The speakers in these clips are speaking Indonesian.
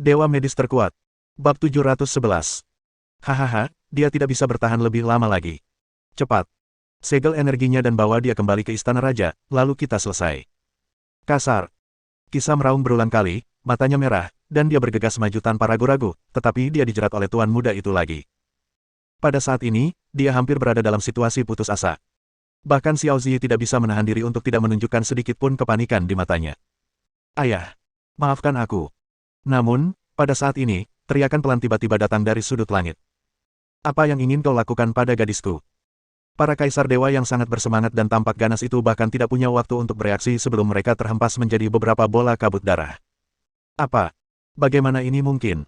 Dewa medis terkuat. Bab 711. Hahaha, dia tidak bisa bertahan lebih lama lagi. Cepat. Segel energinya dan bawa dia kembali ke istana raja, lalu kita selesai. Kasar. Kisah meraung berulang kali, matanya merah, dan dia bergegas maju tanpa ragu-ragu, tetapi dia dijerat oleh tuan muda itu lagi. Pada saat ini, dia hampir berada dalam situasi putus asa. Bahkan Xiao Zi tidak bisa menahan diri untuk tidak menunjukkan sedikit pun kepanikan di matanya. Ayah, maafkan aku. Namun, pada saat ini, teriakan pelan tiba-tiba datang dari sudut langit. Apa yang ingin kau lakukan pada gadisku? Para kaisar dewa yang sangat bersemangat dan tampak ganas itu bahkan tidak punya waktu untuk bereaksi sebelum mereka terhempas menjadi beberapa bola kabut darah. Apa? Bagaimana ini mungkin?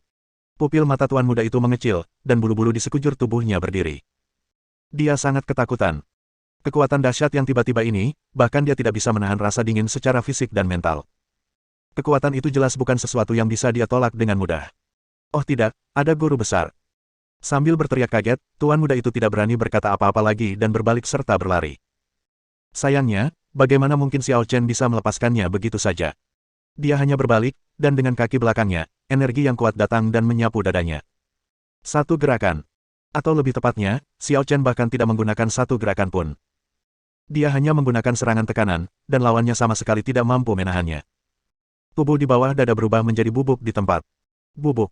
Pupil mata tuan muda itu mengecil, dan bulu-bulu di sekujur tubuhnya berdiri. Dia sangat ketakutan. Kekuatan dahsyat yang tiba-tiba ini, bahkan dia tidak bisa menahan rasa dingin secara fisik dan mental. Kekuatan itu jelas bukan sesuatu yang bisa dia tolak dengan mudah. Oh tidak, ada guru besar. Sambil berteriak kaget, tuan muda itu tidak berani berkata apa-apa lagi dan berbalik serta berlari. Sayangnya, bagaimana mungkin Xiao Chen bisa melepaskannya begitu saja? Dia hanya berbalik, dan dengan kaki belakangnya, energi yang kuat datang dan menyapu dadanya. Satu gerakan. Atau lebih tepatnya, Xiao Chen bahkan tidak menggunakan satu gerakan pun. Dia hanya menggunakan serangan tekanan, dan lawannya sama sekali tidak mampu menahannya. Tubuh di bawah dada berubah menjadi bubuk di tempat. Bubuk.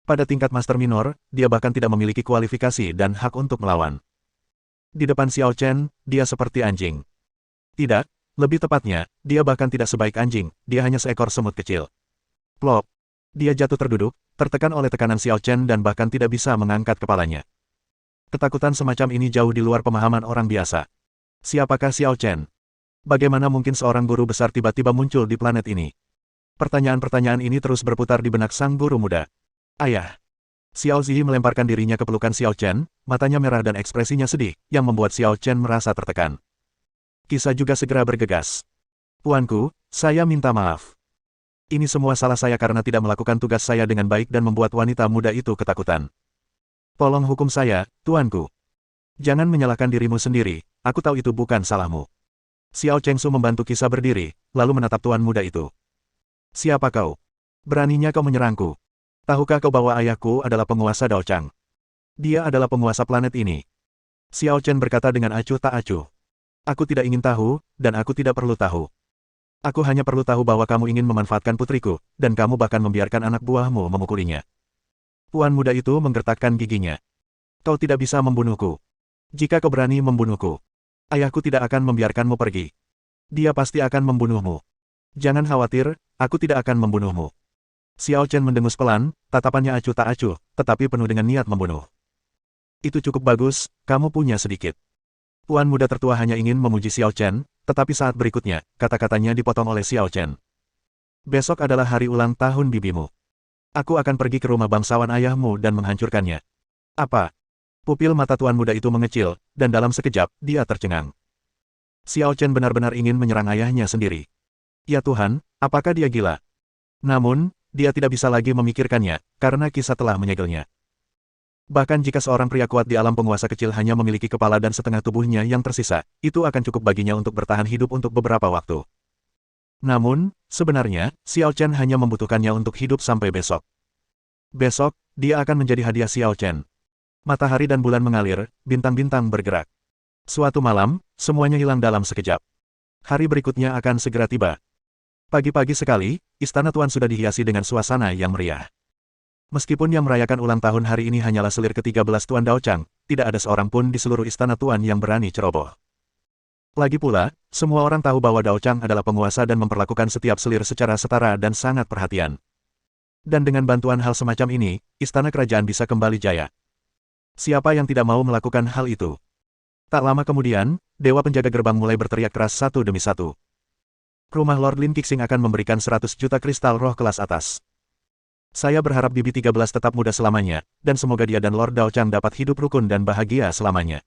Pada tingkat Master Minor, dia bahkan tidak memiliki kualifikasi dan hak untuk melawan. Di depan Xiao Chen, dia seperti anjing. Tidak, lebih tepatnya, dia bahkan tidak sebaik anjing, dia hanya seekor semut kecil. Plop. Dia jatuh terduduk, tertekan oleh tekanan Xiao Chen dan bahkan tidak bisa mengangkat kepalanya. Ketakutan semacam ini jauh di luar pemahaman orang biasa. Siapakah Xiao Chen? Bagaimana mungkin seorang guru besar tiba-tiba muncul di planet ini? Pertanyaan-pertanyaan ini terus berputar di benak sang guru muda. Ayah. Xiao Zi melemparkan dirinya ke pelukan Xiao Chen, matanya merah dan ekspresinya sedih, yang membuat Xiao Chen merasa tertekan. Kisah juga segera bergegas. Tuanku, saya minta maaf. Ini semua salah saya karena tidak melakukan tugas saya dengan baik dan membuat wanita muda itu ketakutan. Tolong hukum saya, tuanku. Jangan menyalahkan dirimu sendiri, aku tahu itu bukan salahmu. Xiao Chengsu membantu Kisah berdiri, lalu menatap tuan muda itu. Siapa kau? Beraninya kau menyerangku? Tahukah kau bahwa ayahku adalah penguasa Daochang? Dia adalah penguasa planet ini. Xiao Chen berkata dengan acuh tak acuh. Aku tidak ingin tahu, dan aku tidak perlu tahu. Aku hanya perlu tahu bahwa kamu ingin memanfaatkan putriku, dan kamu bahkan membiarkan anak buahmu memukulinya. Tuan muda itu menggertakkan giginya. Kau tidak bisa membunuhku. Jika kau berani membunuhku, ayahku tidak akan membiarkanmu pergi. Dia pasti akan membunuhmu. Jangan khawatir, aku tidak akan membunuhmu. Xiao Chen mendengus pelan, tatapannya acuh tak acuh, tetapi penuh dengan niat membunuh. Itu cukup bagus, kamu punya sedikit. Tuan muda tertua hanya ingin memuji Xiao Chen, tetapi saat berikutnya, kata-katanya dipotong oleh Xiao Chen. Besok adalah hari ulang tahun bibimu. Aku akan pergi ke rumah bangsawan ayahmu dan menghancurkannya. Apa? Pupil mata tuan muda itu mengecil, dan dalam sekejap, dia tercengang. Xiao Chen benar-benar ingin menyerang ayahnya sendiri. Ya Tuhan, apakah dia gila? Namun, dia tidak bisa lagi memikirkannya, karena Kisah telah menyegelnya. Bahkan jika seorang pria kuat di alam penguasa kecil hanya memiliki kepala dan setengah tubuhnya yang tersisa, itu akan cukup baginya untuk bertahan hidup untuk beberapa waktu. Namun, sebenarnya, Xiao Chen hanya membutuhkannya untuk hidup sampai besok. Besok, dia akan menjadi hadiah Xiao Chen. Matahari dan bulan mengalir, bintang-bintang bergerak. Suatu malam, semuanya hilang dalam sekejap. Hari berikutnya akan segera tiba. Pagi-pagi sekali, istana tuan sudah dihiasi dengan suasana yang meriah. Meskipun yang merayakan ulang tahun hari ini hanyalah selir ke-13 Tuan Daochang, tidak ada seorang pun di seluruh istana tuan yang berani ceroboh. Lagi pula, semua orang tahu bahwa Daochang adalah penguasa dan memperlakukan setiap selir secara setara dan sangat perhatian. Dan dengan bantuan hal semacam ini, istana kerajaan bisa kembali jaya. Siapa yang tidak mau melakukan hal itu? Tak lama kemudian, dewa penjaga gerbang mulai berteriak keras satu demi satu. Rumah Lord Lin Qixing akan memberikan 100 juta kristal roh kelas atas. Saya berharap Bibi 13 tetap muda selamanya, dan semoga dia dan Lord Daochang dapat hidup rukun dan bahagia selamanya.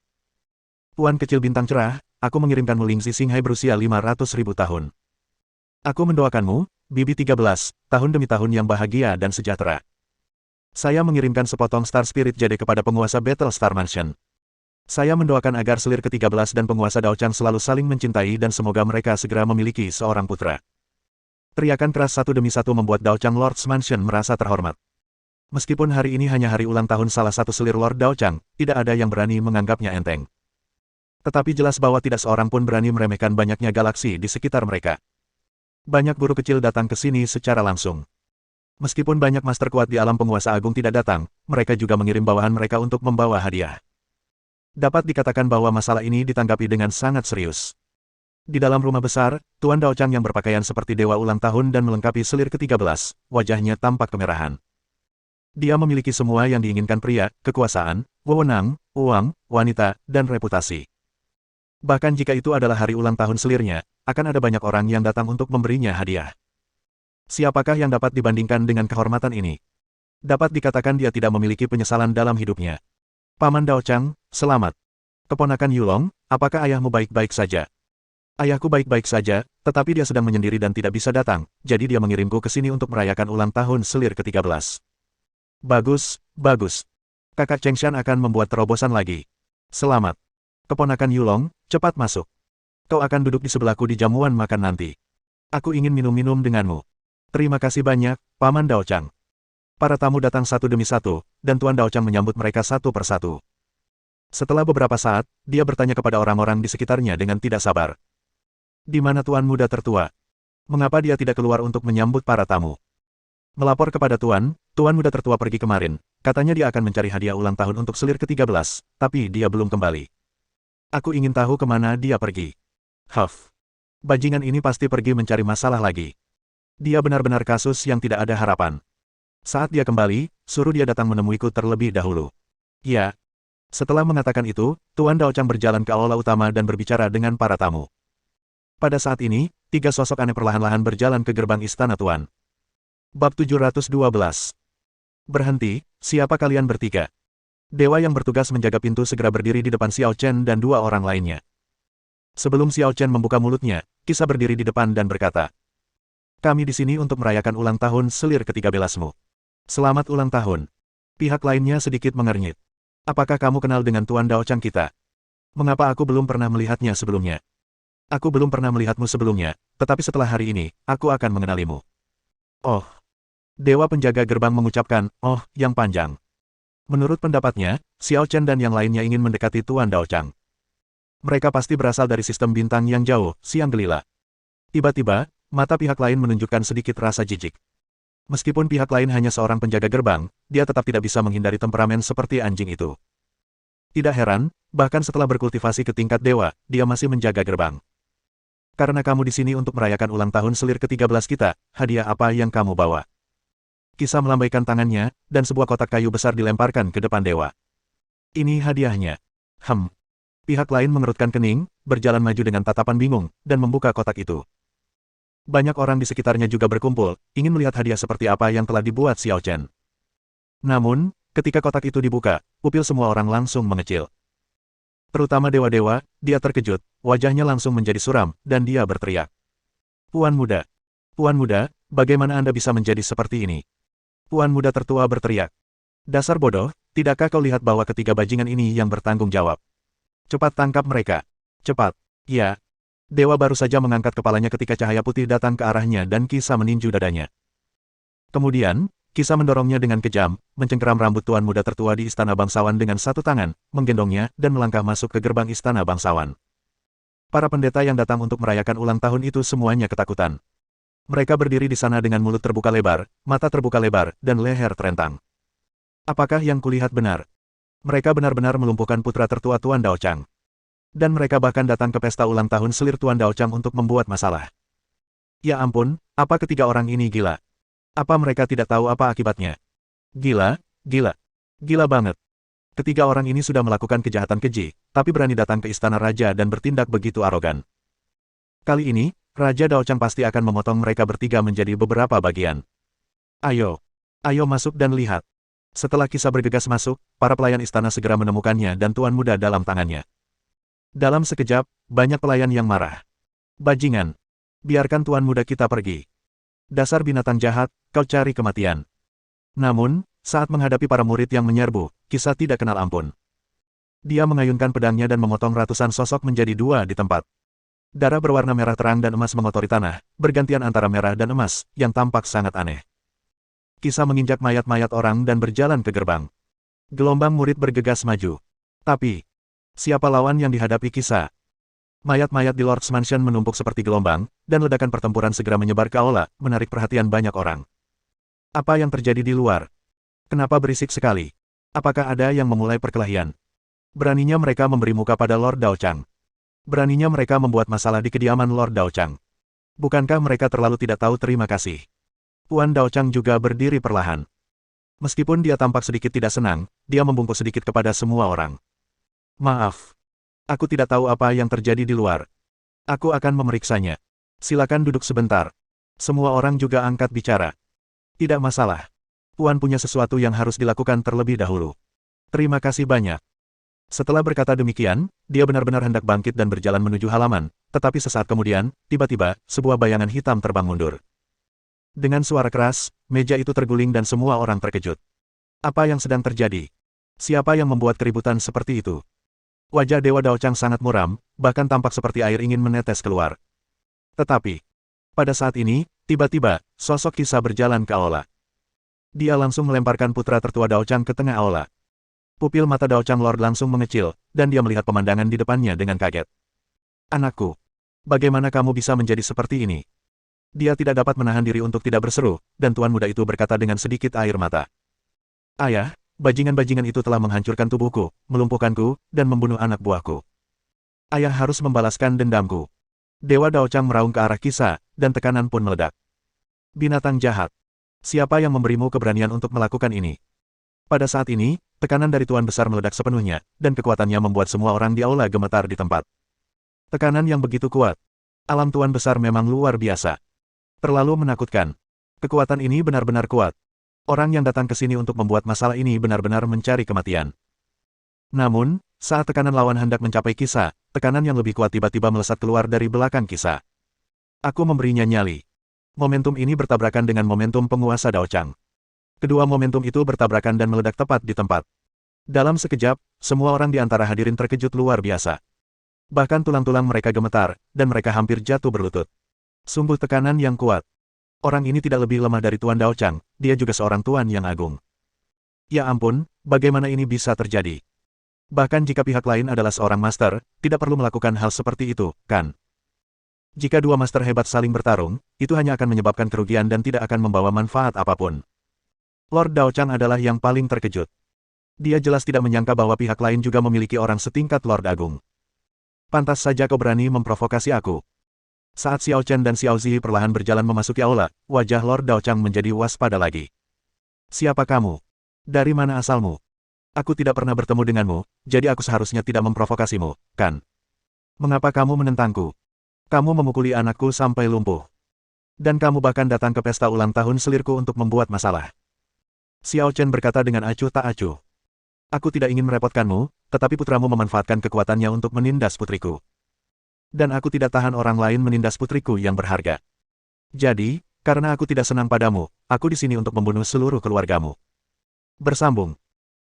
Tuan kecil bintang cerah, aku mengirimkanmu Ling Xixinghai berusia 500.000 tahun. Aku mendoakanmu, Bibi 13, tahun demi tahun yang bahagia dan sejahtera. Saya mengirimkan sepotong Star Spirit Jade kepada penguasa Battle Star Mansion. Saya mendoakan agar selir ke-13 dan penguasa Daochang selalu saling mencintai dan semoga mereka segera memiliki seorang putra. Teriakan keras satu demi satu membuat Dao Chang Lord's Mansion merasa terhormat. Meskipun hari ini hanya hari ulang tahun salah satu selir Lord Dao Chang, tidak ada yang berani menganggapnya enteng. Tetapi jelas bahwa tidak seorang pun berani meremehkan banyaknya galaksi di sekitar mereka. Banyak guru kecil datang ke sini secara langsung. Meskipun banyak master kuat di alam penguasa agung tidak datang, mereka juga mengirim bawahan mereka untuk membawa hadiah. Dapat dikatakan bahwa masalah ini ditanggapi dengan sangat serius. Di dalam rumah besar, Tuan Dao Chang yang berpakaian seperti dewa ulang tahun dan melengkapi selir ke-13, wajahnya tampak kemerahan. Dia memiliki semua yang diinginkan pria, kekuasaan, wewenang, uang, wanita, dan reputasi. Bahkan jika itu adalah hari ulang tahun selirnya, akan ada banyak orang yang datang untuk memberinya hadiah. Siapakah yang dapat dibandingkan dengan kehormatan ini? Dapat dikatakan dia tidak memiliki penyesalan dalam hidupnya. Paman Dao Chang, selamat. Keponakan Yulong, apakah ayahmu baik-baik saja? Ayahku baik-baik saja, tetapi dia sedang menyendiri dan tidak bisa datang, jadi dia mengirimku ke sini untuk merayakan ulang tahun selir ke-13. Bagus, bagus. Kakak Chengshan akan membuat terobosan lagi. Selamat. Keponakan Yulong, cepat masuk. Kau akan duduk di sebelahku di jamuan makan nanti. Aku ingin minum-minum denganmu. Terima kasih banyak, Paman Dao Chang. Para tamu datang satu demi satu, dan Tuan Dao Chang menyambut mereka satu persatu. Setelah beberapa saat, dia bertanya kepada orang-orang di sekitarnya dengan tidak sabar. Di mana Tuan Muda tertua? Mengapa dia tidak keluar untuk menyambut para tamu? Melapor kepada Tuan Muda tertua pergi kemarin. Katanya dia akan mencari hadiah ulang tahun untuk selir ke-13, tapi dia belum kembali. Aku ingin tahu kemana dia pergi. Huff. Bajingan ini pasti pergi mencari masalah lagi. Dia benar-benar kasus yang tidak ada harapan. Saat dia kembali, suruh dia datang menemuiku terlebih dahulu. Ya. Setelah mengatakan itu, Tuan Dao Chang berjalan ke aula utama dan berbicara dengan para tamu. Pada saat ini, tiga sosok aneh perlahan-lahan berjalan ke gerbang istana Tuan. Bab 712. Berhenti, siapa kalian bertiga? Dewa yang bertugas menjaga pintu segera berdiri di depan Xiao Chen dan dua orang lainnya. Sebelum Xiao Chen membuka mulutnya, Kisah berdiri di depan dan berkata, kami di sini untuk merayakan ulang tahun selir ke-13-mu. Selamat ulang tahun. Pihak lainnya sedikit mengernyit. Apakah kamu kenal dengan Tuan Dao Chang kita? Mengapa aku belum pernah melihatnya sebelumnya? Aku belum pernah melihatmu sebelumnya, tetapi setelah hari ini, aku akan mengenalimu. Oh. Dewa penjaga gerbang mengucapkan, oh, yang panjang. Menurut pendapatnya, Xiao Chen dan yang lainnya ingin mendekati Tuan Dao Chang. Mereka pasti berasal dari sistem bintang yang jauh, Siang Gelila. Tiba-tiba, mata pihak lain menunjukkan sedikit rasa jijik. Meskipun pihak lain hanya seorang penjaga gerbang, dia tetap tidak bisa menghindari temperamen seperti anjing itu. Tidak heran, bahkan setelah berkultivasi ke tingkat dewa, dia masih menjaga gerbang. Karena kamu di sini untuk merayakan ulang tahun selir ke-13 kita, hadiah apa yang kamu bawa? Kisah melambaikan tangannya, dan sebuah kotak kayu besar dilemparkan ke depan dewa. Ini hadiahnya. Pihak lain mengerutkan kening, berjalan maju dengan tatapan bingung, dan membuka kotak itu. Banyak orang di sekitarnya juga berkumpul, ingin melihat hadiah seperti apa yang telah dibuat Xiao Chen. Namun, ketika kotak itu dibuka, pupil semua orang langsung mengecil. Terutama dewa-dewa, dia terkejut, wajahnya langsung menjadi suram, dan dia berteriak. Puan Muda, bagaimana Anda bisa menjadi seperti ini? Puan Muda tertua berteriak. Dasar bodoh, tidakkah kau lihat bahwa ketiga bajingan ini yang bertanggung jawab? Cepat tangkap mereka. Cepat. Ya. Dewa baru saja mengangkat kepalanya ketika cahaya putih datang ke arahnya dan Kisah meninju dadanya. Kemudian, Kisah mendorongnya dengan kejam, mencengkeram rambut Tuan Muda tertua di Istana Bangsawan dengan satu tangan, menggendongnya, dan melangkah masuk ke gerbang Istana Bangsawan. Para pendeta yang datang untuk merayakan ulang tahun itu semuanya ketakutan. Mereka berdiri di sana dengan mulut terbuka lebar, mata terbuka lebar, dan leher terentang. Apakah yang kulihat benar? Mereka benar-benar melumpuhkan putra tertua Tuan Dao Chang. Dan mereka bahkan datang ke pesta ulang tahun selir Tuan Dao Chang untuk membuat masalah. Ya ampun, apa ketiga orang ini gila? Apa mereka tidak tahu apa akibatnya? Gila banget. Ketiga orang ini sudah melakukan kejahatan keji, tapi berani datang ke istana raja dan bertindak begitu arogan. Kali ini, Raja Dao Chang pasti akan memotong mereka bertiga menjadi beberapa bagian. Ayo masuk dan lihat. Setelah Kisah bergegas masuk, para pelayan istana segera menemukannya dan Tuan Muda dalam tangannya. Dalam sekejap, banyak pelayan yang marah. Bajingan. Biarkan Tuan Muda kita pergi. Dasar binatang jahat, kau cari kematian. Namun, saat menghadapi para murid yang menyerbu, Kisah tidak kenal ampun. Dia mengayunkan pedangnya dan memotong ratusan sosok menjadi dua di tempat. Darah berwarna merah terang dan emas mengotori tanah, bergantian antara merah dan emas, yang tampak sangat aneh. Kisah menginjak mayat-mayat orang dan berjalan ke gerbang. Gelombang murid bergegas maju. Tapi, siapa lawan yang dihadapi Kisah? Mayat-mayat di Lord's Mansion menumpuk seperti gelombang, dan ledakan pertempuran segera menyebar ke aula, menarik perhatian banyak orang. Apa yang terjadi di luar? Kenapa berisik sekali? Apakah ada yang memulai perkelahian? Beraninya mereka memberi muka pada Lord Dao Chang. Beraninya mereka membuat masalah di kediaman Lord Dao Chang. Bukankah mereka terlalu tidak tahu terima kasih? Tuan Dao Chang juga berdiri perlahan. Meskipun dia tampak sedikit tidak senang, dia membungkuk sedikit kepada semua orang. Maaf. Aku tidak tahu apa yang terjadi di luar. Aku akan memeriksanya. Silakan duduk sebentar. Semua orang juga angkat bicara. Tidak masalah. Tuan punya sesuatu yang harus dilakukan terlebih dahulu. Terima kasih banyak. Setelah berkata demikian, dia benar-benar hendak bangkit dan berjalan menuju halaman, tetapi sesaat kemudian, tiba-tiba, sebuah bayangan hitam terbang mundur. Dengan suara keras, meja itu terguling dan semua orang terkejut. Apa yang sedang terjadi? Siapa yang membuat keributan seperti itu? Wajah Dewa Dao Chang sangat muram, bahkan tampak seperti air ingin menetes keluar. Tetapi, pada saat ini, tiba-tiba, sosok Kisah berjalan ke aula. Dia langsung melemparkan putra tertua Dao Chang ke tengah aula. Pupil mata Dao Chang Lord langsung mengecil, dan dia melihat pemandangan di depannya dengan kaget. Anakku, bagaimana kamu bisa menjadi seperti ini? Dia tidak dapat menahan diri untuk tidak berseru, dan tuan muda itu berkata dengan sedikit air mata. Ayah, bajingan-bajingan itu telah menghancurkan tubuhku, melumpuhkanku, dan membunuh anak buahku. Ayah harus membalaskan dendamku. Dewa Dao Chang meraung ke arah Kisah, dan tekanan pun meledak. Binatang jahat. Siapa yang memberimu keberanian untuk melakukan ini? Pada saat ini, tekanan dari Tuan Besar meledak sepenuhnya, dan kekuatannya membuat semua orang di aula gemetar di tempat. Tekanan yang begitu kuat. Alam Tuan Besar memang luar biasa. Terlalu menakutkan. Kekuatan ini benar-benar kuat. Orang yang datang ke sini untuk membuat masalah ini benar-benar mencari kematian. Namun, saat tekanan lawan hendak mencapai Kisah, tekanan yang lebih kuat tiba-tiba melesat keluar dari belakang Kisah. Aku memberinya nyali. Momentum ini bertabrakan dengan momentum penguasa Dao Chang. Kedua momentum itu bertabrakan dan meledak tepat di tempat. Dalam sekejap, semua orang di antara hadirin terkejut luar biasa. Bahkan tulang-tulang mereka gemetar, dan mereka hampir jatuh berlutut. Sungguh tekanan yang kuat. Orang ini tidak lebih lemah dari Tuan Dao Chang, dia juga seorang tuan yang agung. Ya ampun, bagaimana ini bisa terjadi? Bahkan jika pihak lain adalah seorang master, tidak perlu melakukan hal seperti itu, kan? Jika dua master hebat saling bertarung, itu hanya akan menyebabkan kerugian dan tidak akan membawa manfaat apapun. Lord Dao Chang adalah yang paling terkejut. Dia jelas tidak menyangka bahwa pihak lain juga memiliki orang setingkat Lord Agung. Pantas saja kau berani memprovokasi aku. Saat Xiao Chen dan Xiao Zi perlahan berjalan memasuki aula, wajah Lord Dao Chang menjadi waspada lagi. Siapa kamu? Dari mana asalmu? Aku tidak pernah bertemu denganmu, jadi aku seharusnya tidak memprovokasimu, kan? Mengapa kamu menentangku? Kamu memukuli anakku sampai lumpuh. Dan kamu bahkan datang ke pesta ulang tahun selirku untuk membuat masalah. Xiao Chen berkata dengan acuh tak acuh. Aku tidak ingin merepotkanmu, tetapi putramu memanfaatkan kekuatannya untuk menindas putriku. Dan aku tidak tahan orang lain menindas putriku yang berharga. Jadi, karena aku tidak senang padamu, aku di sini untuk membunuh seluruh keluargamu. Bersambung.